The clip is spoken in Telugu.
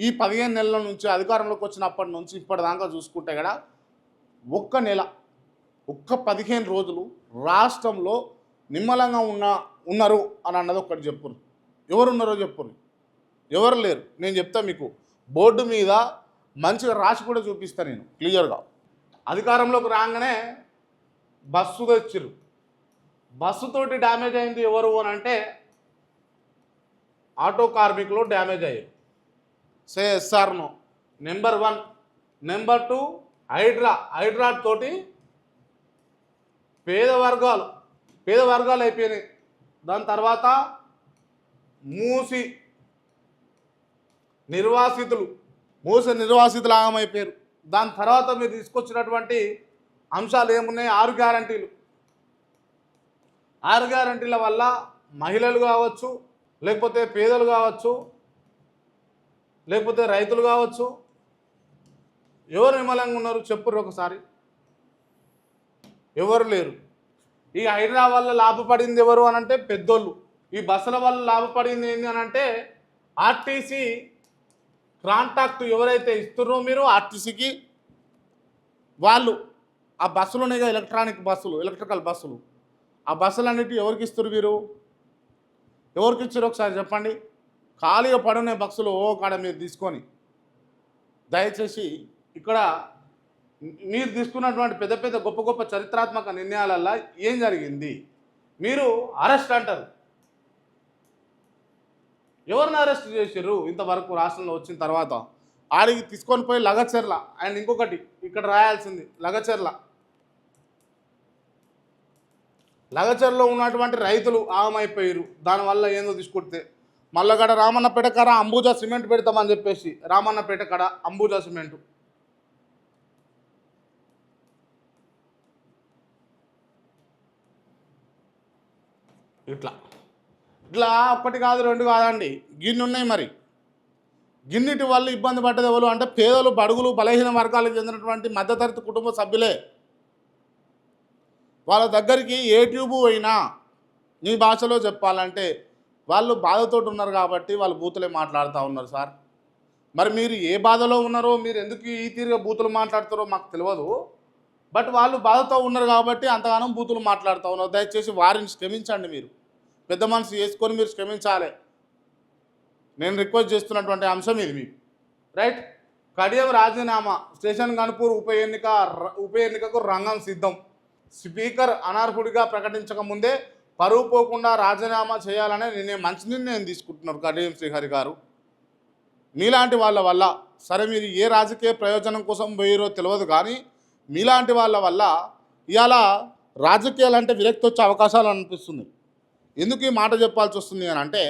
ఈ 15 నెలల నుంచి అధికారంలోకి వచ్చినప్పటి నుంచి ఇప్పటిదాకా చూసుకుంటే కూడా ఒక్క నెల ఒక్క 15 రోజులు రాష్ట్రంలో నిమ్మలంగా ఉన్నారు అని అన్నది ఒక్కటి చెప్పురు. ఎవరున్నారో చెప్పురు. ఎవరు లేరు. నేను చెప్తా మీకు బోర్డు మీద మంచిగా రాసి కూడా చూపిస్తా నేను క్లియర్గా. అధికారంలోకి రాగానే బస్సు తెచ్చిర్రు. బస్సుతోటి డ్యామేజ్ అయింది ఎవరు అని అంటే ఆటో కార్మికులు డ్యామేజ్ అయ్యారు. సే SR no. Number 1. Number 2 HYDRAA తోటి పేద వర్గాలు అయిపోయినాయి. దాని తర్వాత మూసి నిర్వాసితులు ఆగమైపోయారు. దాని తర్వాత మీరు తీసుకొచ్చినటువంటి అంశాలు ఏమున్నాయి? 6 గ్యారంటీలు. 6 గ్యారంటీల వల్ల మహిళలు కావచ్చు, లేకపోతే పేదలు కావచ్చు, లేకపోతే రైతులు కావచ్చు, ఎవరు నిమ్మలంగా ఉన్నారు చెప్పుర్రు ఒకసారి. ఎవరు లేరు. ఈ హైడ్రా వల్ల లాభపడింది ఎవరు అని అంటే పెద్దోళ్ళు. ఈ బస్సుల వల్ల లాభపడింది ఏంటి అని అంటే ఆర్టీసీ కాంట్రాక్ట్ ఎవరైతే ఇస్తున్నారో మీరు ఆర్టీసీకి, వాళ్ళు ఆ బస్సులు ఉన్నాయి, ఎలక్ట్రికల్ బస్సులు, ఆ బస్సులు అన్నిటి ఎవరికి ఇస్తారు? మీరు ఎవరికి ఇచ్చారు ఒకసారి చెప్పండి. ఖాళీగా పడునే బస్సులు కాడ మీరు తీసుకొని దయచేసి ఇక్కడ మీరు తీసుకున్నటువంటి పెద్ద గొప్ప చరిత్రాత్మక నిర్ణయాలల్లో ఏం జరిగింది? మీరు అరెస్ట్ అంటారు. ఎవరిని అరెస్ట్ చేశారు ఇంతవరకు రాష్ట్రంలో వచ్చిన తర్వాత? ఆడికి తీసుకొని పోయి లగచర్ల, అండ్ ఇంకొకటి ఇక్కడ రాయాల్సింది లగచర్లో ఉన్నటువంటి రైతులు ఆగమైపోయారు. దానివల్ల ఏందో తీసుకొడితే మల్లగడ రామన్నపేట కాడ అంబుజా సిమెంట్ పెడతామని చెప్పేసి రామన్నపేట కాడ అంబుజా సిమెంటు ఇట్లా ఒక్కటి కాదు 2 కాదండి, గిన్ని ఉన్నాయి. మరి గిన్నిటి వల్ల ఇబ్బంది పడ్డది ఎవరు అంటే పేదలు, బడుగులు, బలహీన వర్గాలకు చెందినటువంటి మధ్యతరగతి కుటుంబ సభ్యులే. వాళ్ళ దగ్గరికి ఏ ట్యూబు అయినా నీ భాషలో చెప్పాలంటే వాళ్ళు బాధతో ఉన్నారు కాబట్టి వాళ్ళు బూతులే మాట్లాడుతూ ఉన్నారు సార్. మరి మీరు ఏ బాధలో ఉన్నారో, మీరు ఎందుకు ఈ తీరుగా బూతులు మాట్లాడతారో మాకు తెలియదు. బట్ వాళ్ళు బాధతో ఉన్నారు కాబట్టి అంతగానో బూతులు మాట్లాడుతూ ఉన్నారు. దయచేసి వారిని క్షమించండి. మీరు పెద్ద మనసు చేసుకొని మీరు క్షమించాలి. నేను రిక్వెస్ట్ చేస్తున్నటువంటి అంశం ఇది మీకు. రైట్. కడియం రాజీనామా. స్టేషన్ గన్పూర్ ఉప ఎన్నికకు రంగం సిద్ధం. స్పీకర్ అనర్హుడిగా ప్రకటించక ముందే పరువు పోకుండా రాజీనామా చేయాలనే మంచి నిర్ణయం తీసుకుంటున్నారు కడియం శ్రీహరి గారు. మీలాంటి వాళ్ళ వల్ల, సరే మీరు ఏ రాజకీయ ప్రయోజనం కోసం పోయారో తెలియదు కానీ మీలాంటి వాళ్ళ వల్ల ఇవాళ రాజకీయాలు అంటే విరక్తి వచ్చే అవకాశాలు అనిపిస్తుంది. ఎందుకు ఈ మాట చెప్పాల్సి వస్తుంది అని అంటే